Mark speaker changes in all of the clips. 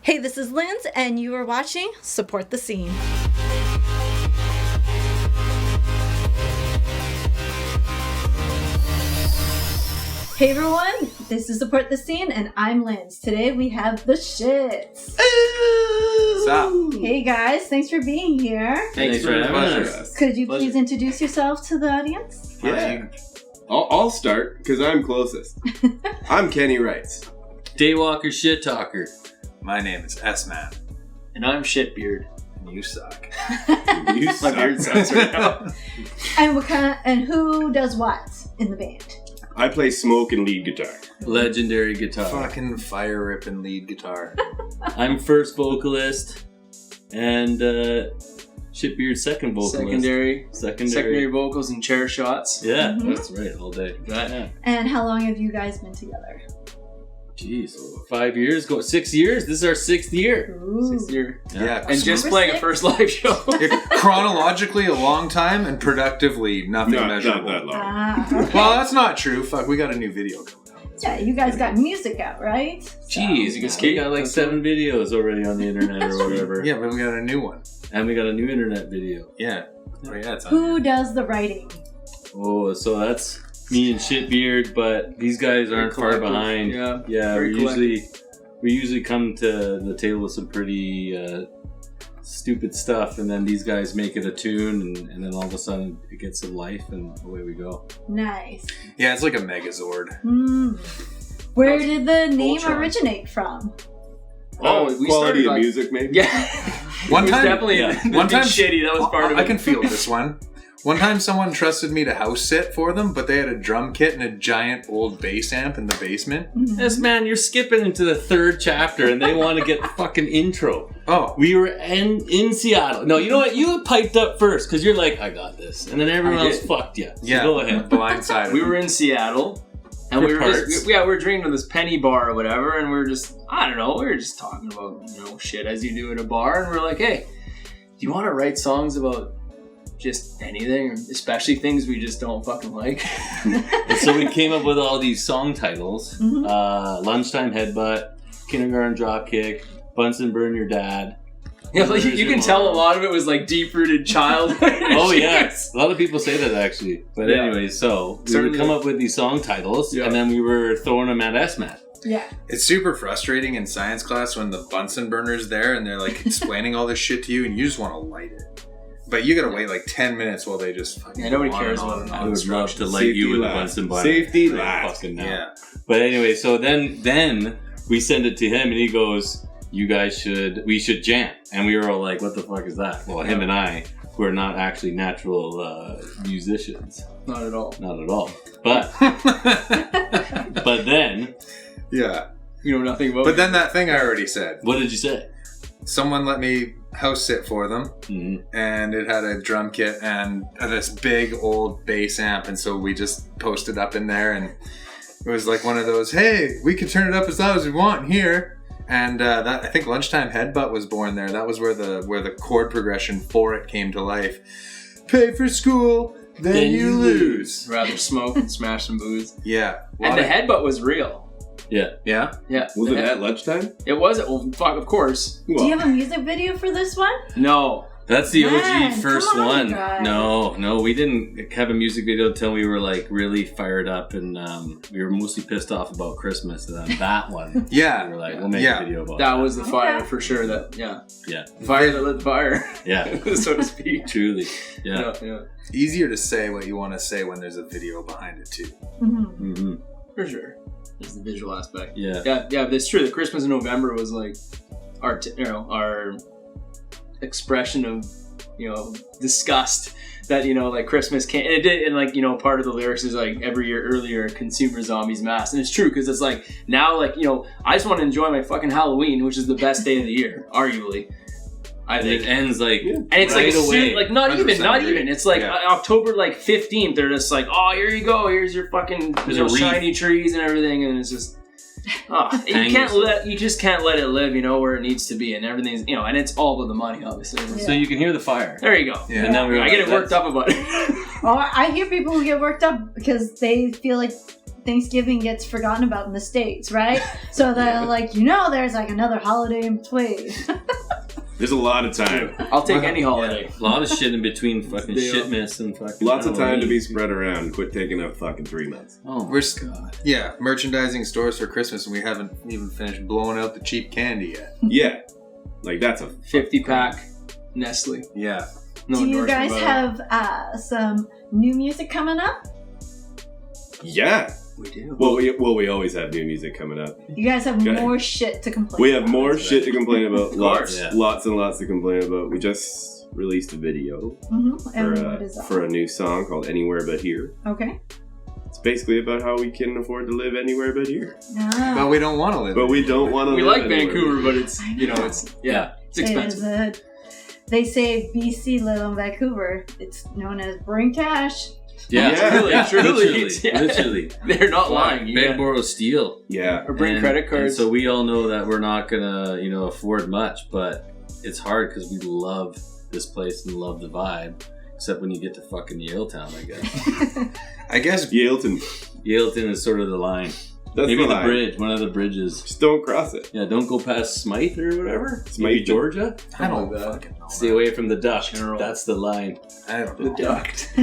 Speaker 1: Hey, this is Linz, and you are watching Support the Scene. Hey everyone, this is Support the Scene, and I'm Linz. Today we have the shits.
Speaker 2: What's up?
Speaker 1: Hey guys, thanks for being here.
Speaker 2: Thanks for having us.
Speaker 1: Could you please introduce yourself to the audience?
Speaker 3: Yeah. I'll start, because I'm closest. I'm Kenny Wrights.
Speaker 2: Daywalker Shit Talker.
Speaker 4: My name is S-Man.
Speaker 5: And I'm Shitbeard.
Speaker 4: And you suck.
Speaker 3: You
Speaker 5: My beard sucks right now.
Speaker 1: And who does what in the band?
Speaker 3: I play smoke and lead guitar.
Speaker 2: Legendary guitar.
Speaker 4: Fucking fire ripping lead guitar.
Speaker 2: I'm first vocalist. And Shitbeard second vocalist.
Speaker 5: Secondary vocals and chair shots.
Speaker 2: Yeah, that's right, all day. Yeah.
Speaker 1: And how long have you guys been together?
Speaker 2: Jeez, 5 years ago, 6 years. This is our 6th year.
Speaker 1: Ooh.
Speaker 5: 6th year.
Speaker 4: Yeah.
Speaker 5: And just playing a first live show.
Speaker 4: Chronologically a long time and productively nothing
Speaker 3: Not
Speaker 4: measurable.
Speaker 3: that long.
Speaker 1: Okay.
Speaker 4: Well, that's not true. Fuck, we got a new video coming out.
Speaker 1: Yeah, you guys got music out, right?
Speaker 2: Jeez, we got like 7 videos already on the internet or whatever.
Speaker 4: Yeah, but we got a new one.
Speaker 2: And we got a new internet video.
Speaker 4: Yeah. Oh, yeah, it's on
Speaker 1: Who
Speaker 4: here.
Speaker 1: does the writing?
Speaker 2: Oh, so that's me and Shitbeard, but these guys aren't far behind.
Speaker 5: Yeah.
Speaker 2: Yeah,
Speaker 5: Very
Speaker 2: we usually come to the table with some pretty stupid stuff, and then these guys make it a tune, and then all of a sudden it gets some life, and away we go.
Speaker 1: Nice.
Speaker 4: Yeah, it's like a Megazord.
Speaker 1: Where did the name
Speaker 5: Voltron.
Speaker 1: originate from?
Speaker 5: Oh, we
Speaker 3: Quality
Speaker 5: started
Speaker 3: of
Speaker 5: like-
Speaker 3: music, maybe?
Speaker 5: Yeah.
Speaker 4: One
Speaker 5: It was
Speaker 4: time,
Speaker 5: definitely
Speaker 4: one time,
Speaker 5: shitty. That was part of it.
Speaker 4: I can feel this one. One time someone trusted me to house sit for them, but they had a drum kit and a giant old bass amp in the basement.
Speaker 2: Yes, man, you're skipping into the 3rd chapter, and they want to get the fucking intro.
Speaker 4: Oh.
Speaker 2: We were in Seattle. No, you know what? You piped up first, because you're like, I got this. And then everyone
Speaker 5: I
Speaker 2: else
Speaker 5: did.
Speaker 2: fucked you. So
Speaker 4: Yeah,
Speaker 2: go ahead.
Speaker 4: blindsided.
Speaker 5: We were in Seattle. And
Speaker 2: For
Speaker 5: we were
Speaker 2: parts.
Speaker 5: we were drinking at this penny bar or whatever, and we were just, I don't know, we were just talking about, shit as you do in a bar, and we're like, hey, do you want to write songs about just anything, especially things we just don't fucking like?
Speaker 2: And so we came up with all these song titles. Lunchtime Headbutt, Kindergarten Dropkick, Bunsen Burn Your Dad.
Speaker 5: Yeah, like, you can tell a lot of it was like deep-rooted childhood.
Speaker 2: Oh yeah, a lot of people say that actually. But
Speaker 5: Yeah.
Speaker 2: anyway, so we
Speaker 5: Certainly.
Speaker 2: would come up with these song titles,
Speaker 5: Yeah.
Speaker 2: and then we were throwing them at SMAT.
Speaker 1: Yeah.
Speaker 4: It's super frustrating in science class when the Bunsen burner's there and they're like explaining all this shit to you and you just want to light it. But you gotta wait like 10 minutes while they just fucking
Speaker 5: Yeah, nobody
Speaker 4: go on
Speaker 5: cares
Speaker 4: and
Speaker 5: about
Speaker 4: on
Speaker 5: it.
Speaker 4: and
Speaker 2: I
Speaker 4: on
Speaker 2: would love to
Speaker 4: instructions.
Speaker 2: light you with a
Speaker 3: last.
Speaker 2: Bunsen burner.
Speaker 3: Safety
Speaker 2: Right
Speaker 3: last.
Speaker 2: fucking now.
Speaker 4: Yeah.
Speaker 2: But anyway, so then we send it to him, and he goes, we should jam. And we were all like, what the fuck is that? Well, him and I, who are not actually natural musicians.
Speaker 5: Not at all.
Speaker 2: Not at all. But but then,
Speaker 4: Yeah.
Speaker 5: You know nothing about
Speaker 4: But then that thing I already said.
Speaker 2: what did you say?
Speaker 4: Someone let me house sit for them and it had a drum kit and this big old bass amp, and so we just posted up in there, and it was like one of those, hey, we can turn it up as loud as we want here. And that, I think Lunchtime Headbutt was born there. That was where the chord progression for it came to life. Pay for school, then you lose.
Speaker 5: rather smoke and smash some booze.
Speaker 4: Yeah.
Speaker 5: And the headbutt was real.
Speaker 2: Yeah.
Speaker 4: Yeah?
Speaker 5: Yeah.
Speaker 3: Was it at lunchtime?
Speaker 5: It was. Well, fuck, of course.
Speaker 1: Do you have a music video for this one?
Speaker 5: No.
Speaker 2: That's the
Speaker 1: Man,
Speaker 2: OG first
Speaker 1: come on,
Speaker 2: one.
Speaker 1: guys.
Speaker 2: No, we didn't have a music video until we were like really fired up, and we were mostly pissed off about Christmas. And then that one,
Speaker 4: Yeah.
Speaker 2: we were like, we'll make
Speaker 4: Yeah.
Speaker 2: a video about
Speaker 5: That was the
Speaker 1: Okay.
Speaker 5: fire for sure. That
Speaker 2: Yeah.
Speaker 5: fire that lit the fire,
Speaker 2: Yeah,
Speaker 5: so to speak.
Speaker 2: truly. Yeah.
Speaker 5: Yeah,
Speaker 4: Easier to say what you want to say when there's a video behind it too.
Speaker 2: Mm-hmm.
Speaker 5: for sure. There's the visual aspect.
Speaker 2: Yeah.
Speaker 5: Yeah. That's true. The Christmas in November was like our expression of disgust that like Christmas can't. And it did, and like part of the lyrics is like every year earlier, consumer zombies mass, and it's true because it's like now like I just want to enjoy my fucking Halloween, which is the best day of the year, arguably. I
Speaker 2: And
Speaker 5: think.
Speaker 2: it ends like
Speaker 5: And it's
Speaker 2: right
Speaker 5: like
Speaker 2: away.
Speaker 5: like not
Speaker 4: 100% agree.
Speaker 5: even. It's like
Speaker 4: Yeah.
Speaker 5: October like 15th. They're just like, oh, here you go. Here's your fucking
Speaker 2: There's a wreath.
Speaker 5: shiny trees and everything, and it's just you just can't let it live. Where it needs to be, and everything's and it's all about the money, obviously.
Speaker 2: So you can hear the fire.
Speaker 5: There you go.
Speaker 4: Yeah.
Speaker 2: And then we were
Speaker 5: I
Speaker 2: like,
Speaker 5: get it worked
Speaker 2: that's-
Speaker 5: up about it.
Speaker 1: Oh, I hear people who get worked up because they feel like Thanksgiving gets forgotten about in the States, right? So they're like, there's like another holiday in between.
Speaker 3: There's a lot of time.
Speaker 5: I'll take any holiday.
Speaker 2: A lot of shit in between fucking shitmas and fucking...
Speaker 3: Lots of time to be spread around. Quit taking up fucking 3 months.
Speaker 2: Oh,
Speaker 4: We're merchandising stores for Christmas, and we haven't even finished blowing out the cheap candy yet.
Speaker 3: Yeah. Like, that's a...
Speaker 5: 50-pack Nestle.
Speaker 4: Yeah.
Speaker 5: No
Speaker 1: Do you
Speaker 5: endorsement,
Speaker 1: guys
Speaker 5: by the way.
Speaker 1: have some new music coming up?
Speaker 3: Yeah.
Speaker 5: We do.
Speaker 3: Well, we always have new music coming up.
Speaker 1: You guys have
Speaker 3: Okay.
Speaker 1: more shit to complain
Speaker 3: We have
Speaker 1: about.
Speaker 3: more shit to complain about.
Speaker 5: course.
Speaker 3: Lots and lots to complain about. We just released a video
Speaker 1: And what is that?
Speaker 3: for a new song called Anywhere But Here.
Speaker 1: Okay.
Speaker 3: It's basically about how we can afford to live anywhere but here.
Speaker 1: Ah.
Speaker 4: But we don't want to live.
Speaker 3: But we don't want to
Speaker 5: We
Speaker 3: live
Speaker 5: like
Speaker 3: anywhere
Speaker 5: Vancouver,
Speaker 3: but
Speaker 5: but
Speaker 3: here.
Speaker 5: it's, it's expensive.
Speaker 1: They say BC, let alone Vancouver. It's known as bring cash.
Speaker 2: Yeah,
Speaker 3: Yeah.
Speaker 5: Truly.
Speaker 2: Literally.
Speaker 5: They're not lying. You
Speaker 2: Beg,
Speaker 5: can't-
Speaker 2: borrow, steal.
Speaker 3: Yeah.
Speaker 5: Or bring credit cards.
Speaker 2: And so we all know that we're not gonna, afford much, but it's hard because we love this place and love the vibe. Except when you get to fucking Yaletown, I guess.
Speaker 4: I guess
Speaker 3: Yaleton.
Speaker 2: Yaleton is sort of the line.
Speaker 3: That's
Speaker 2: Maybe the
Speaker 3: line.
Speaker 2: bridge, one of the bridges.
Speaker 3: Just don't cross it.
Speaker 2: Yeah, don't go past Smythe or whatever.
Speaker 3: Smythe.
Speaker 2: Maybe Georgia.
Speaker 4: I don't
Speaker 5: like that.
Speaker 4: fucking know.
Speaker 2: Stay away from the duct.
Speaker 5: General.
Speaker 2: That's the line.
Speaker 4: I don't
Speaker 5: The
Speaker 4: know.
Speaker 5: duct.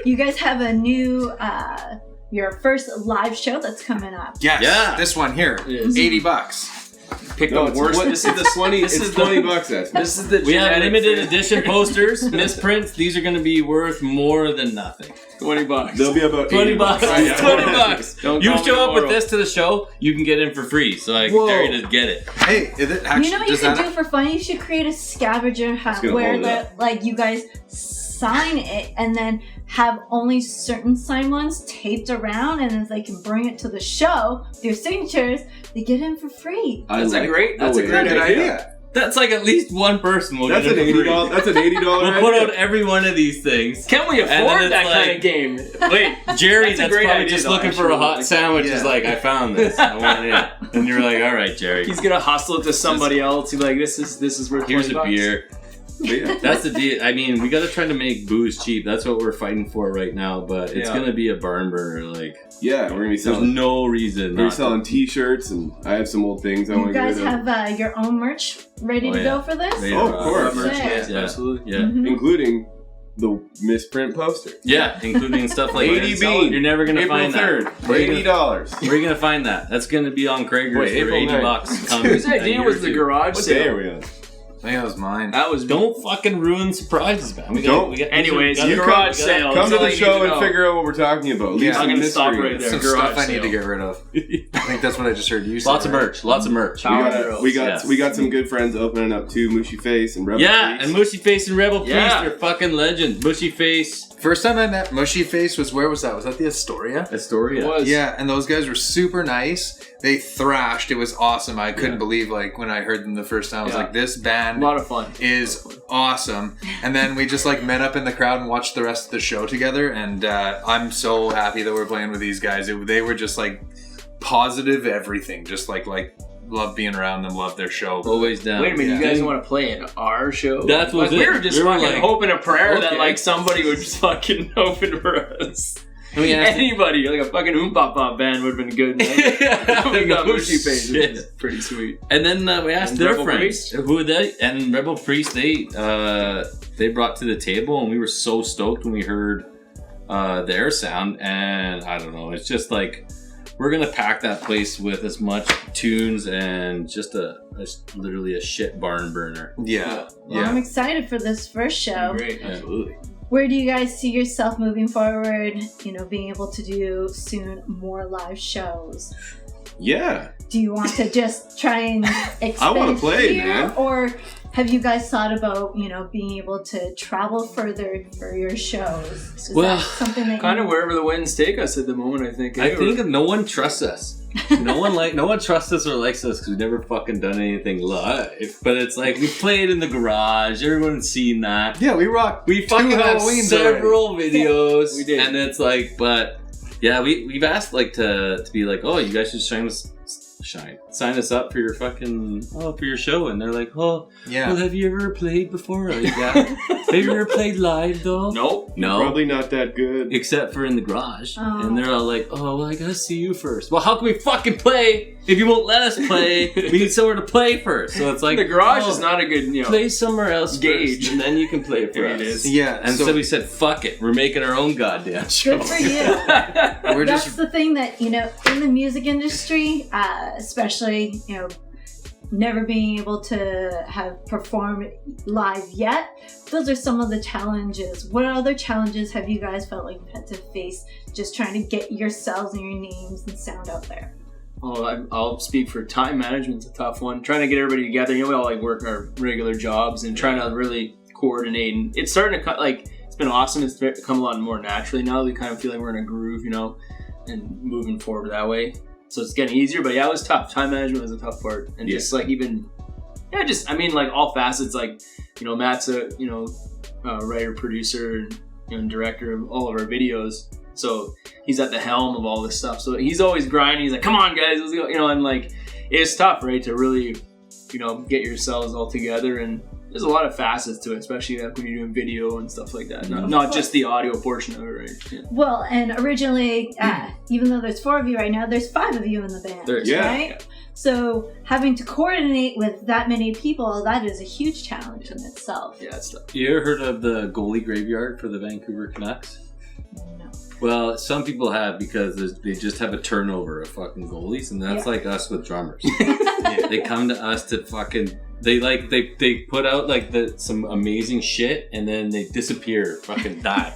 Speaker 1: You guys have a new, your first live show that's coming up.
Speaker 4: Yes.
Speaker 2: Yeah.
Speaker 4: This one here.
Speaker 5: It is.
Speaker 4: $80.
Speaker 5: Pick
Speaker 3: No,
Speaker 5: the
Speaker 3: it's,
Speaker 5: worst.
Speaker 3: what,
Speaker 5: This
Speaker 3: it's
Speaker 5: is the
Speaker 3: 20.
Speaker 5: this
Speaker 3: It's
Speaker 5: is the-
Speaker 3: $20, Esme.
Speaker 5: This is the
Speaker 2: We have
Speaker 5: genetic
Speaker 2: limited
Speaker 5: fit.
Speaker 2: edition posters, misprints. These are going to be worth more than nothing.
Speaker 5: $20.
Speaker 3: They'll be about
Speaker 2: 20
Speaker 3: $80.
Speaker 2: bucks.
Speaker 3: Yeah.
Speaker 2: It's 20 bucks.
Speaker 5: Don't
Speaker 2: You
Speaker 5: call me
Speaker 2: show up with
Speaker 5: tomorrow.
Speaker 2: this to the show, you can get in for free. So I
Speaker 4: Whoa.
Speaker 2: dare you to get it.
Speaker 4: Hey, is it actually?
Speaker 1: You know what you should do for fun? You should create a scavenger hunt
Speaker 3: gonna
Speaker 1: where
Speaker 3: hold it
Speaker 1: you guys sign it and then have only certain signed ones taped around, and if they can bring it to the show, their signatures, they get in for free.
Speaker 5: That's a great
Speaker 3: the way.
Speaker 4: Good idea.
Speaker 2: That's like at least one person will
Speaker 3: That's
Speaker 2: get
Speaker 3: an
Speaker 2: in for free.
Speaker 3: $80. That's an $80.
Speaker 2: We'll put out every one of these things.
Speaker 5: Can we
Speaker 2: And then
Speaker 5: afford
Speaker 2: it's
Speaker 5: that kind
Speaker 2: like-
Speaker 5: of game? Wait,
Speaker 2: Jerry,
Speaker 5: That's a
Speaker 2: that's,
Speaker 5: great
Speaker 2: probably
Speaker 5: idea,
Speaker 2: just
Speaker 5: though,
Speaker 2: looking for a
Speaker 5: actually.
Speaker 2: hot sandwich, is
Speaker 4: Yeah.
Speaker 2: like, I found this. I want it. And you're like, all right, Jerry.
Speaker 5: he's gonna hustle it to somebody else. He's like, this is worth
Speaker 2: Here's a
Speaker 5: 20 bucks.
Speaker 2: beer.
Speaker 3: Yeah.
Speaker 2: That's the deal. I mean, we got to try to make booze cheap. That's what we're fighting for right now. But it's
Speaker 5: Yeah.
Speaker 2: gonna be a barn burner. Like,
Speaker 3: Yeah, we're gonna be
Speaker 2: there's
Speaker 3: selling.
Speaker 2: no reason.
Speaker 3: We're
Speaker 2: Not to.
Speaker 3: selling T-shirts, and I have some old things I
Speaker 1: You
Speaker 3: want to get
Speaker 1: guys
Speaker 3: rid of,
Speaker 1: have your own merch ready
Speaker 2: Oh,
Speaker 1: to
Speaker 2: yeah.
Speaker 1: go for this?
Speaker 2: Ready
Speaker 3: Oh,
Speaker 2: to
Speaker 3: of course.
Speaker 2: rock.
Speaker 1: Yeah.
Speaker 2: Yeah.
Speaker 5: Absolutely.
Speaker 2: Yeah.
Speaker 1: Mhm.
Speaker 3: including the misprint poster.
Speaker 2: Yeah, including stuff like
Speaker 3: 80
Speaker 2: this.
Speaker 3: bean.
Speaker 2: You're never gonna
Speaker 3: April
Speaker 2: find
Speaker 3: 3rd
Speaker 2: that.
Speaker 3: for $80.
Speaker 2: Where are you gonna find that? That's gonna be on Craigers
Speaker 3: Wait,
Speaker 2: for
Speaker 3: April
Speaker 2: 80
Speaker 3: 9th.
Speaker 2: bucks.
Speaker 5: Whose idea was the garage
Speaker 3: What day are
Speaker 5: sale?
Speaker 3: we on?
Speaker 4: I think that was mine.
Speaker 5: That was
Speaker 2: Don't fucking ruin surprises, man.
Speaker 5: Anyways,
Speaker 2: we
Speaker 5: you
Speaker 2: gotta-
Speaker 5: garage
Speaker 2: we gotta-
Speaker 5: sale.
Speaker 3: Come
Speaker 5: That's
Speaker 3: to
Speaker 5: all
Speaker 3: the
Speaker 5: you
Speaker 3: show
Speaker 5: need to
Speaker 3: and
Speaker 5: know.
Speaker 3: figure out what we're talking about. Leave
Speaker 4: Yeah.
Speaker 3: some
Speaker 5: I'm gonna stop
Speaker 3: mystery.
Speaker 5: right there.
Speaker 4: Some
Speaker 5: Garage
Speaker 4: stuff I need
Speaker 5: sale.
Speaker 4: to get rid of. I think that's what I just heard you say.
Speaker 2: Lots of
Speaker 4: right?
Speaker 2: merch. Lots of merch.
Speaker 3: We got some good friends opening up too. Mushy Face and Rebel
Speaker 2: Yeah,
Speaker 3: Face.
Speaker 2: and Mushy Face and Rebel
Speaker 5: Yeah.
Speaker 2: Priest are fucking legends. Mushy Face,
Speaker 4: First time I met Mushy Face was where was that? Was that the Astoria?
Speaker 2: Astoria.
Speaker 5: Was.
Speaker 4: Yeah, and those guys were super nice. They thrashed. It was awesome. I couldn't believe like when I heard them the first time. I was
Speaker 5: Yeah.
Speaker 4: like, this
Speaker 5: A
Speaker 4: band
Speaker 5: lot of fun.
Speaker 4: is awesome. And then we just like met up in the crowd and watched the rest of the show together. And I'm so happy that we're playing with these guys. They were just like positive everything. Just like love being around them, love their show.
Speaker 2: Always down.
Speaker 5: Wait a minute, you
Speaker 4: Yeah.
Speaker 5: guys want to play in our show?
Speaker 2: That's what
Speaker 5: like,
Speaker 2: it
Speaker 5: we were
Speaker 2: is.
Speaker 5: just
Speaker 2: We were
Speaker 5: fucking
Speaker 2: like,
Speaker 5: hoping a prayer that
Speaker 2: okay.
Speaker 5: like somebody would just fucking open for us.
Speaker 2: I mean,
Speaker 5: Anybody, like a fucking Oom-Pop-Pop band would have been good. Man. We got
Speaker 2: No
Speaker 5: Mushy Face, which
Speaker 2: shit.
Speaker 5: is pretty sweet.
Speaker 2: And then we asked
Speaker 5: And
Speaker 2: their
Speaker 5: Rebel
Speaker 2: friends
Speaker 5: Priest.
Speaker 2: who they and Rebel Priest they brought to the table, and we were so stoked when we heard their sound. And I don't know, it's just like we're gonna pack that place with as much tunes and just literally a shit barn burner.
Speaker 4: Yeah.
Speaker 1: Well, I'm excited for this first show.
Speaker 5: Great.
Speaker 3: Absolutely.
Speaker 1: Where do you guys see yourself moving forward? You know, being able to do soon more live shows.
Speaker 3: Yeah.
Speaker 1: Do you want to just try and expand
Speaker 3: I wanna play,
Speaker 1: here,
Speaker 3: man.
Speaker 1: or have you guys thought about being able to travel further for your shows? Is
Speaker 2: Well,
Speaker 1: that something that
Speaker 5: Kind of
Speaker 1: you,
Speaker 5: wherever the winds take us at the moment, I think.
Speaker 2: I think no one trusts us. No one trusts us or likes us because we've never fucking done anything live. But it's like we played in the garage. Everyone's seen that.
Speaker 4: Yeah, we rocked.
Speaker 2: We fucking have
Speaker 4: Halloweens
Speaker 2: several videos.
Speaker 5: We did.
Speaker 2: And it's like, but yeah, we've asked like to be like, oh, you guys should shine. Sign us up for your fucking for your show, and they're like, oh,
Speaker 4: Yeah.
Speaker 2: well, have you ever played before? Like, yeah. Have you ever played live though?
Speaker 5: Nope.
Speaker 2: No.
Speaker 3: Probably not that good.
Speaker 2: Except for in the garage.
Speaker 1: Oh.
Speaker 2: And they're all like, oh, well, I gotta see you first. Well, how can we fucking play if you won't let us play? We need somewhere to play first. So it's like,
Speaker 5: The garage is not a good,
Speaker 2: play somewhere else
Speaker 5: gauge.
Speaker 2: first, and then you can play for
Speaker 5: It
Speaker 2: us.
Speaker 5: is.
Speaker 4: Yeah.
Speaker 2: And so we said, fuck it. We're making our own goddamn show.
Speaker 1: Good for you.
Speaker 4: we're
Speaker 1: That's
Speaker 4: just
Speaker 1: the thing that, in the music industry, especially, never being able to have performed live yet, those are some of the challenges. What other challenges have you guys felt like you've had to face just trying to get yourselves and your names and sound out there?
Speaker 5: Oh, I'll speak for time management's a tough one. Trying to get everybody together. We all like work our regular jobs and trying to really coordinate. And it's starting to cut, it's been awesome. It's come a lot more naturally now. We kind of feel like we're in a groove, and moving forward that way. So it's getting easier, but yeah, it was tough. Time management was a tough part. And just all facets, Matt's a, writer, producer, and director of all of our videos. So he's at the helm of all this stuff. So he's always grinding. He's like, come on guys, let's go. And it's tough, right? To really, get yourselves all together. And there's a lot of facets to it, especially when you're doing video and stuff like that. Not just the audio portion of it, right? Yeah.
Speaker 1: Well, and originally, even though there's 4 of you right now, there's 5 of you in the band, right?
Speaker 5: Yeah.
Speaker 1: So having to coordinate with that many people, that is a huge challenge in itself.
Speaker 5: Yeah, it's tough.
Speaker 2: You ever heard of the goalie graveyard for the Vancouver Canucks?
Speaker 1: No.
Speaker 2: Well, some people have, because they just have a turnover of fucking goalies, and that's like us with drummers. They come to us to fucking... They put out some amazing shit, and then they disappear, fucking die.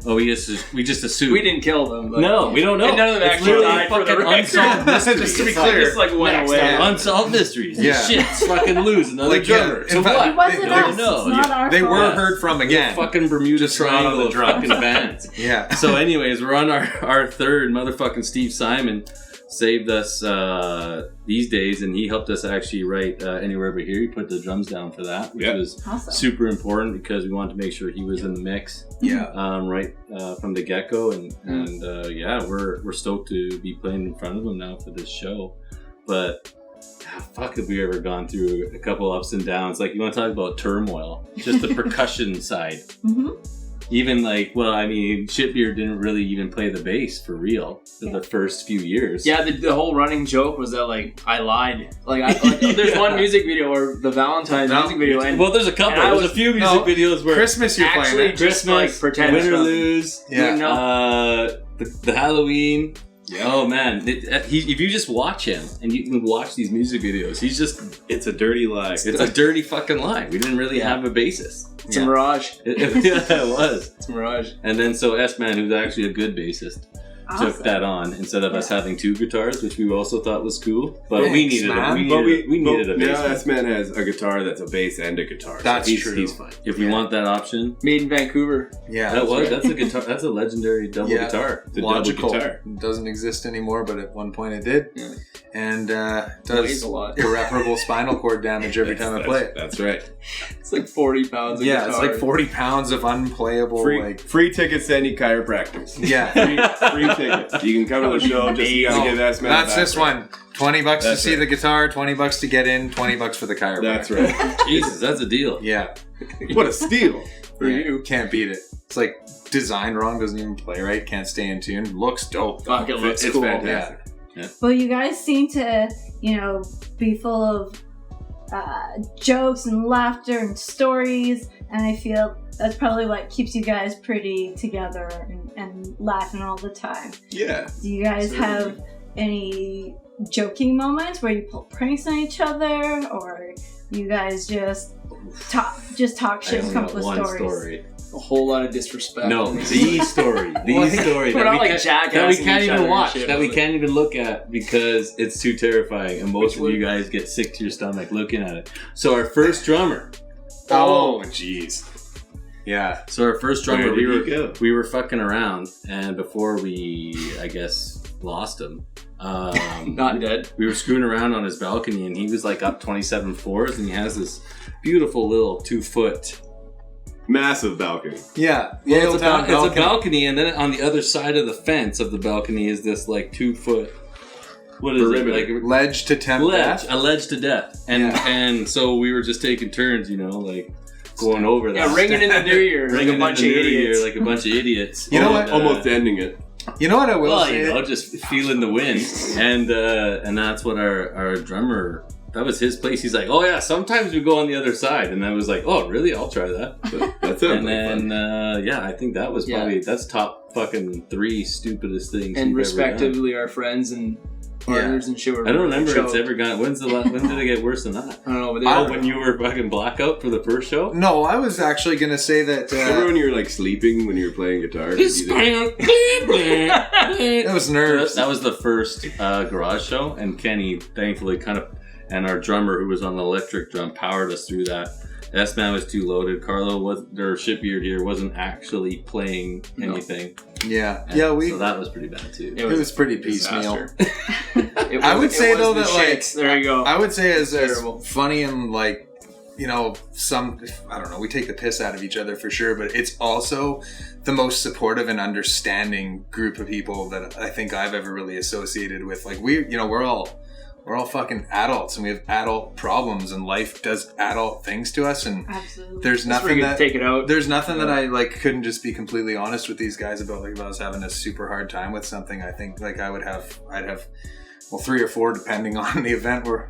Speaker 2: We just assume.
Speaker 5: We didn't kill them. But
Speaker 2: No, we don't know.
Speaker 5: And none of them
Speaker 2: It's
Speaker 5: actually
Speaker 2: literally
Speaker 5: died for the
Speaker 2: fucking
Speaker 5: record.
Speaker 2: unsolved mysteries.
Speaker 4: Just to be
Speaker 2: It's
Speaker 4: clear.
Speaker 5: Just went
Speaker 2: next
Speaker 5: away.
Speaker 2: time, unsolved mysteries.
Speaker 4: Yeah.
Speaker 2: Shit's fucking lose another drummer.
Speaker 4: in
Speaker 2: So
Speaker 4: fact,
Speaker 2: what?
Speaker 1: It wasn't
Speaker 2: They
Speaker 1: us.
Speaker 2: don't know.
Speaker 1: It's not our
Speaker 4: they
Speaker 1: fault.
Speaker 4: were heard from again.
Speaker 2: Fucking Bermuda
Speaker 4: Just not on
Speaker 2: Triangle
Speaker 4: the
Speaker 2: of
Speaker 4: drums.
Speaker 2: fucking bands.
Speaker 4: Yeah.
Speaker 2: So anyways, we're on our third. Motherfucking Steve Simon saved us these days, and he helped us actually write Anywhere But Here. He put the drums down for that, which was
Speaker 1: Awesome.
Speaker 2: super important because we wanted to make sure he was in the mix
Speaker 4: Yeah.
Speaker 2: right from the get-go. And we're stoked to be playing in front of him now for this show. But fuck, have we ever gone through a couple ups and downs? You want to talk about turmoil, just the percussion side.
Speaker 1: Mm-hmm.
Speaker 2: Even Shitbeard didn't really even play the bass for real for the first few years.
Speaker 5: Yeah, the whole running joke was that I lied. There's one music video, or the Valentine's music video, and
Speaker 2: Well, there's a couple.
Speaker 5: And I
Speaker 2: There's
Speaker 5: was-
Speaker 2: a few music videos where
Speaker 4: Christmas you're
Speaker 5: actually
Speaker 4: playing it.
Speaker 5: just
Speaker 2: Christmas,
Speaker 5: pretend
Speaker 2: Win or
Speaker 5: stuff.
Speaker 2: Lose,
Speaker 4: Yeah.
Speaker 2: the Halloween. Yeah. Oh man, if you just watch him and you can watch these music videos,
Speaker 3: It's a dirty lie.
Speaker 2: it's a dirty fucking lie. We didn't really have a bassist.
Speaker 5: It's a mirage.
Speaker 2: It was.
Speaker 5: It's a mirage.
Speaker 2: And then so S-Man, who's actually a good bassist, took that on instead of us having 2 guitars, which we also thought was cool. But we needed a
Speaker 3: Now
Speaker 2: bassist.
Speaker 3: S-Man has a guitar that's a bass and a guitar.
Speaker 4: That's
Speaker 3: he's,
Speaker 4: true.
Speaker 3: He's fine.
Speaker 2: If we want that option,
Speaker 5: Made in Vancouver.
Speaker 4: Yeah.
Speaker 2: that's a guitar. That's a legendary double guitar.
Speaker 3: The
Speaker 4: Logical.
Speaker 3: double guitar.
Speaker 4: Doesn't exist anymore, but at one point it did.
Speaker 5: Yeah.
Speaker 4: And
Speaker 5: Weighs
Speaker 4: does
Speaker 5: a lot.
Speaker 4: irreparable spinal cord damage every time I play it.
Speaker 3: That's right.
Speaker 5: It's 40 pounds of
Speaker 4: Yeah,
Speaker 5: guitar.
Speaker 4: it's 40 pounds of unplayable,
Speaker 3: Free tickets to any chiropractors.
Speaker 4: Yeah.
Speaker 3: Free tickets. You can come to the show. Just you gotta give S-Man.
Speaker 4: That's this one. $20 to
Speaker 3: That's
Speaker 4: see
Speaker 3: right.
Speaker 4: the guitar, $20 to get in, $20 for the chiropractor.
Speaker 3: That's right.
Speaker 2: Jesus, that's a deal.
Speaker 4: Yeah.
Speaker 3: What a steal.
Speaker 5: For
Speaker 4: Yeah,
Speaker 5: you.
Speaker 4: can't beat it. It's designed wrong, doesn't even play right, can't stay in tune. Looks dope.
Speaker 5: Fuck, it looks
Speaker 3: It's
Speaker 5: cool.
Speaker 3: fantastic.
Speaker 1: Well, you guys seem to, be full of jokes and laughter and stories, and I feel that's probably what keeps you guys pretty together and laughing all the time.
Speaker 3: Yeah.
Speaker 1: Do you guys have any joking moments where you pull pranks on each other, or you guys just talk shit and come up with
Speaker 2: one
Speaker 1: stories?
Speaker 2: story.
Speaker 5: A whole lot of disrespect.
Speaker 2: No, the story. The story
Speaker 5: We're
Speaker 2: that
Speaker 5: not
Speaker 2: we
Speaker 5: like
Speaker 2: can't
Speaker 5: jackassing each
Speaker 2: even
Speaker 5: other
Speaker 2: watch,
Speaker 5: and shit,
Speaker 2: that we
Speaker 5: but-
Speaker 2: can't even look at because it's too terrifying, and most
Speaker 5: Which
Speaker 2: of
Speaker 5: one?
Speaker 2: you guys get sick to your stomach looking at it. So our first drummer.
Speaker 4: Oh, jeez. Yeah.
Speaker 2: So our first drummer,
Speaker 3: Where did he go?
Speaker 2: we were fucking around, and before we, I guess, lost him.
Speaker 5: Not dead.
Speaker 2: We were screwing around on his balcony, and he was up 27 floors, and he has this beautiful little 2-foot.
Speaker 3: Massive balcony.
Speaker 4: Yeah.
Speaker 2: Well, it's a balcony, and then on the other side of the fence of the balcony is this 2-foot what is
Speaker 3: Perimeter.
Speaker 2: it? Like
Speaker 4: Ledge to tempt death.
Speaker 2: a ledge to death. And so we were just taking turns, you know, like going over that.
Speaker 5: Yeah, ringing in the new year like a bunch of idiots.
Speaker 2: Like a bunch of idiots.
Speaker 4: You know what?
Speaker 3: Almost ending it.
Speaker 4: You know what I will
Speaker 2: Well,
Speaker 4: say?
Speaker 2: you know, just feeling the wind, and that's what our drummer. That was his place. He's like, oh yeah, sometimes we go on the other side, and I was like, oh really? I'll try that.
Speaker 3: That's it.
Speaker 2: And then yeah, I think that was probably that's top fucking 3 stupidest things.
Speaker 5: And
Speaker 2: we've
Speaker 5: respectively, our friends and partners and shit.
Speaker 2: I don't remember it's ever gone. When did it get worse than that?
Speaker 5: I don't know, but
Speaker 2: When you were fucking blackout for the first show.
Speaker 4: No, I was actually gonna say that.
Speaker 3: Remember when you were like sleeping when you were playing guitar?
Speaker 4: It was nerves.
Speaker 2: That was the first garage show, and Kenny thankfully and our drummer who was on the electric drum powered us through that. S-Man was too loaded. Carlo their shipbeard here wasn't actually playing anything.
Speaker 4: Yeah,
Speaker 2: And
Speaker 4: yeah,
Speaker 2: so that was pretty bad too.
Speaker 4: It was pretty piecemeal.
Speaker 5: I
Speaker 4: would say though that like
Speaker 5: there you go.
Speaker 4: I would say as
Speaker 5: Terrible.
Speaker 4: funny and like, you know, I don't know, we take the piss out of each other for sure, but it's also the most supportive and understanding group of people that I think I've ever really associated with. Like we're all fucking adults and we have adult problems and life does adult things to us, and
Speaker 1: Absolutely.
Speaker 4: there's nothing that
Speaker 5: take it out.
Speaker 4: There's nothing that I like couldn't just be completely honest with these guys about. Like if I was having a super hard time with something, I think like I'd have 3 or 4 depending on the event we're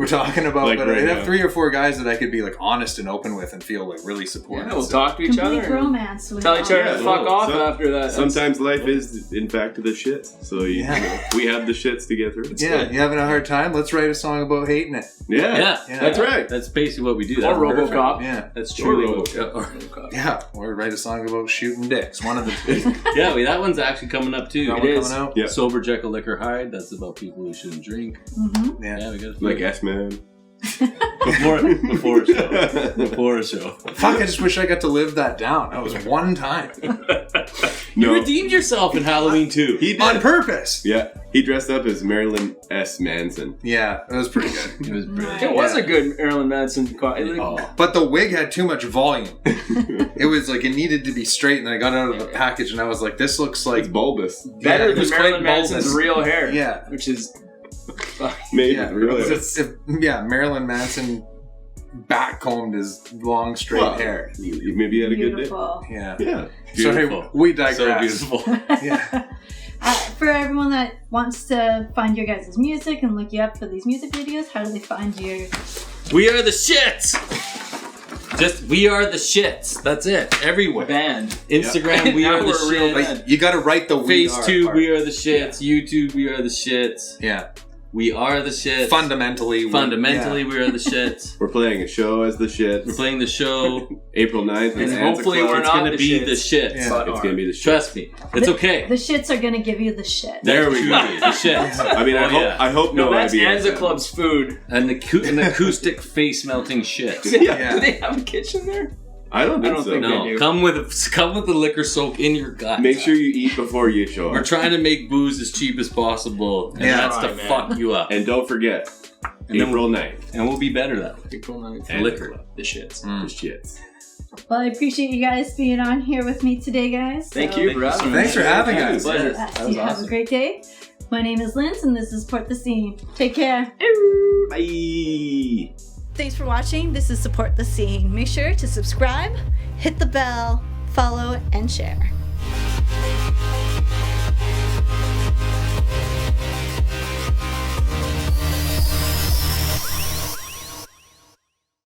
Speaker 4: talking about.
Speaker 3: Like
Speaker 4: but
Speaker 3: right
Speaker 4: I'd have
Speaker 3: now.
Speaker 4: 3 or 4 guys that I could be like honest and open with and feel like really supportive.
Speaker 5: Yeah, we'll talk to each
Speaker 1: Complete
Speaker 5: other.
Speaker 1: romance.
Speaker 5: Tell each other to fuck
Speaker 3: well,
Speaker 5: off
Speaker 3: so-
Speaker 5: after that.
Speaker 3: Sometimes life is, in fact, the shits. So you know, we have the shits to get through.
Speaker 4: Yeah, you having a hard time? Let's write a song about hating it.
Speaker 3: Yeah,
Speaker 4: Yeah.
Speaker 3: that's right.
Speaker 2: That's basically what we do.
Speaker 5: Or
Speaker 2: That's perfect.
Speaker 5: RoboCop.
Speaker 4: Yeah,
Speaker 2: That's
Speaker 3: Or
Speaker 2: truly
Speaker 3: RoboCop.
Speaker 2: what.
Speaker 4: yeah. Or write a song about shooting dicks. One of the two.
Speaker 2: Yeah, that one's actually coming up too.
Speaker 4: That
Speaker 5: It
Speaker 4: one
Speaker 5: is.
Speaker 4: coming out.
Speaker 3: Yeah.
Speaker 2: Sober Jekyll Liquor Hyde. That's about people who shouldn't drink.
Speaker 1: Mm-hmm.
Speaker 4: Yeah.
Speaker 2: Yeah, we got
Speaker 3: Like S-Man.
Speaker 2: before a show. Before a show.
Speaker 4: Fuck! I just wish I got to live that down. That was one time
Speaker 2: You
Speaker 3: No,
Speaker 2: redeemed yourself in Halloween too.
Speaker 3: he did.
Speaker 4: on purpose.
Speaker 3: Yeah, he dressed up as Marilyn S. Manson.
Speaker 4: Yeah, it was pretty good.
Speaker 2: It was brilliant.
Speaker 5: It was
Speaker 4: Yeah.
Speaker 5: a good Marilyn Manson.
Speaker 2: Oh.
Speaker 4: But the wig had too much volume. It was like it needed to be straight, and then I got out of the package, and I was like, "This looks
Speaker 3: It's
Speaker 4: like
Speaker 3: bulbous.
Speaker 5: Better
Speaker 4: Yeah, it
Speaker 5: than
Speaker 4: was
Speaker 5: Marilyn
Speaker 4: quite
Speaker 5: Manson's
Speaker 4: bulbous.
Speaker 5: real hair.
Speaker 4: Yeah.
Speaker 5: Which is.
Speaker 3: Maybe,
Speaker 4: yeah,
Speaker 3: really.
Speaker 4: Marilyn Manson backcombed his long straight
Speaker 3: Well,
Speaker 4: hair.
Speaker 3: Maybe he had a good day.
Speaker 1: Beautiful.
Speaker 4: Yeah,
Speaker 3: Yeah.
Speaker 2: Beautiful.
Speaker 4: Sorry, we digress.
Speaker 2: So beautiful.
Speaker 4: Yeah,
Speaker 1: For everyone that wants to find your guys' music and look you up for these music videos, how do they find your...
Speaker 2: We are the shits. We are the shits. That's it. Everywhere.
Speaker 5: Band.
Speaker 2: Instagram, we
Speaker 5: Now
Speaker 2: are the
Speaker 5: we're a real
Speaker 2: shits.
Speaker 5: band.
Speaker 4: like, you got to write the we are
Speaker 2: FaceTube,
Speaker 4: part.
Speaker 2: we are the shits. YouTube, we are the shits.
Speaker 4: Yeah,
Speaker 2: We are the shits.
Speaker 4: fundamentally,
Speaker 2: we are the shits.
Speaker 3: We're playing a show as the shits.
Speaker 2: We're playing the show.
Speaker 3: April 9th.
Speaker 5: And
Speaker 3: Santa
Speaker 5: hopefully
Speaker 3: Claus.
Speaker 5: we're
Speaker 2: It's
Speaker 5: not
Speaker 2: gonna
Speaker 5: the
Speaker 2: be
Speaker 5: shits.
Speaker 2: the shits.
Speaker 4: Yeah.
Speaker 5: But
Speaker 3: It's gonna be the shit.
Speaker 2: Trust me. It's okay.
Speaker 1: The shits are gonna give you the shit.
Speaker 2: There we go. The shits.
Speaker 3: I mean,
Speaker 2: Oh, yeah.
Speaker 3: I hope
Speaker 5: No,
Speaker 3: no
Speaker 5: that's
Speaker 3: IBS.
Speaker 5: Anza Club's food.
Speaker 2: An acoustic face melting shits.
Speaker 4: Yeah.
Speaker 5: Do they have a kitchen there?
Speaker 3: I don't think
Speaker 5: I don't
Speaker 3: so.
Speaker 5: think
Speaker 2: No,
Speaker 5: they do.
Speaker 2: come with the liquor soak in your gut.
Speaker 3: Make sure you eat before you show
Speaker 2: We're
Speaker 3: up.
Speaker 2: trying to make booze as cheap as possible, and
Speaker 4: Yeah.
Speaker 2: that's to
Speaker 5: Right, man.
Speaker 2: fuck you up.
Speaker 3: And don't forget,
Speaker 2: And then
Speaker 3: April 9th.
Speaker 2: And we'll be better that way.
Speaker 5: April 9th.
Speaker 3: And
Speaker 2: Liquor.
Speaker 5: The shits.
Speaker 3: The shits.
Speaker 1: Well, I appreciate you guys being on here with me today, guys.
Speaker 5: Thank
Speaker 1: So,
Speaker 5: you for having us.
Speaker 4: Thanks for having
Speaker 5: Yeah,
Speaker 4: us.
Speaker 5: Pleasure.
Speaker 1: yes,
Speaker 2: That was
Speaker 1: you have
Speaker 2: awesome.
Speaker 1: a great day. My name is Linz, and this is Support the Scene. Take care.
Speaker 3: Bye.
Speaker 1: Thanks for watching. This is Support the Scene. Make sure to subscribe, hit the bell, follow, and share.